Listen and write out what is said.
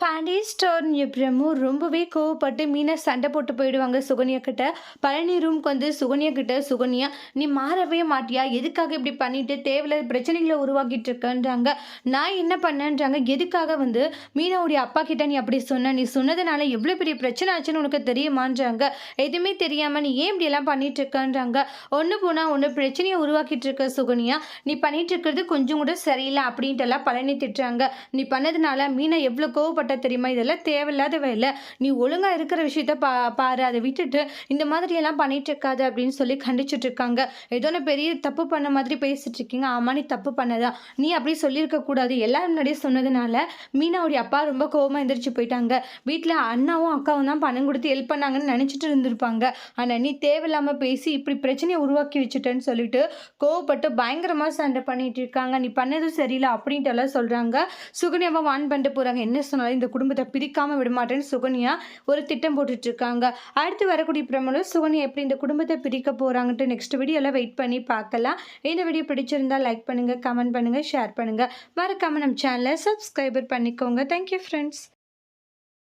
Days turn அப்புறமும் ரொம்பவே கோவப்பட்டு மீனா சண்டை போட்டு போயிடுவாங்க சுகன்யா கிட்ட. பழனி ரூம்க்கு வந்து சுகன்யா கிட்ட, "சுகன்யா நீ மாறவே மாட்டியா? எதுக்காக இப்படி பண்ணிட்டு தேவையில்லாத பிரச்சனைகள உருவாக்கிட்டு இருக்கன்றாங்க." "நான் என்ன பண்ணேன்றாங்க?" "எதுக்காக வந்து மீனாவுடைய அப்பா கிட்ட நீ அப்படி சொன்ன? நீ சொன்னதுனால எவ்வளோ பெரிய பிரச்சனை ஆச்சுன்னு உனக்கு தெரியுமான்றாங்க." "எதுவுமே தெரியாம நீ ஏன் இப்படியெல்லாம் பண்ணிட்டு இருக்கன்றாங்க." "ஒண்ணு போனா ஒண்ணு பிரச்சனைய உருவாக்கிட்டு இருக்க சுகன்யா. நீ பண்ணிட்டு இருக்கிறது கொஞ்சம் கூட சரியில்ல." அப்படின்ட்டுலாம் பழனி திட்டுறாங்க. "நீ பண்ணதுனால மீனா எவ்வளோ கோவப்பட்டா தெரியுமா? இதெல்லாம் தேவையில்லாத வேலை. நீ ஒழுங்கா இருக்கிற விஷயத்த பாரு. அத விட்டுட்டு இந்த மாதிரியெல்லாம் பண்ணிட்டு இருக்காத." அப்படின்னு சொல்லி கண்டிச்சுட்டு இருக்காங்க. ஏதோ நான் பெரிய தப்பு பண்ண மாதிரி பேசிட்டு இருக்கீங்க. ஆமா நீ தப்பு பண்ணதான். நீ அப்படி சொல்லியிருக்க கூடாது. எல்லாரும் முன்னாடியே சொன்னதுனால மீனாவுடைய அப்பா ரொம்ப கோவமா எந்திரிச்சு போயிட்டாங்க. வீட்ல அண்ணாவும், அக்காவும் தான் பணம் குடுத்து ஹெல்ப் பண்ணாங்கன்னு நெனச்சுட்டு இருந்திருப்பாங்க. ஆனா நீ தேவையில்லாம பேசி இப்படி பிரச்சனைய உருவாக்கி வச்சுட்டேன்னு சொல்லிட்டு கோவப்பட்டு பயங்கரமா சண்டை பண்ணிட்டு இருக்காங்க. "நீ பண்ணது சரியில்ல." அப்படின்ட்டுலாம் சொல்றாங்க. சுகன்யாவ வார்ன் பண்ணிட்டு போறாங்க. என்ன சொன்னாலும் இந்த குடும்பத்த பிரிக்காம விடமாட்டேன்னு சுகன்யா ஒரு திட்டம் போட்டுட்டு இருக்காங்க. அடுத்து வரக்கூடிய பிரமோல சுகன்யா எப்படி இந்த குடும்பத்த பிரிக்க போறாங்கன்ட்டு நெக்ஸ்ட் வீடியோல வெயிட் பண்ணி பார்க்கலாம். இந்த வீடியோ பிடிச்சிருந்தா லைக் பண்ணுங்க, கமெண்ட் பண்ணுங்க, ஷேர் பண்ணுங்க. மறக்காம நம்ம சேனலை சப்ஸ்கிரைபர் பண்ணிக்கோங்க. Thank you friends.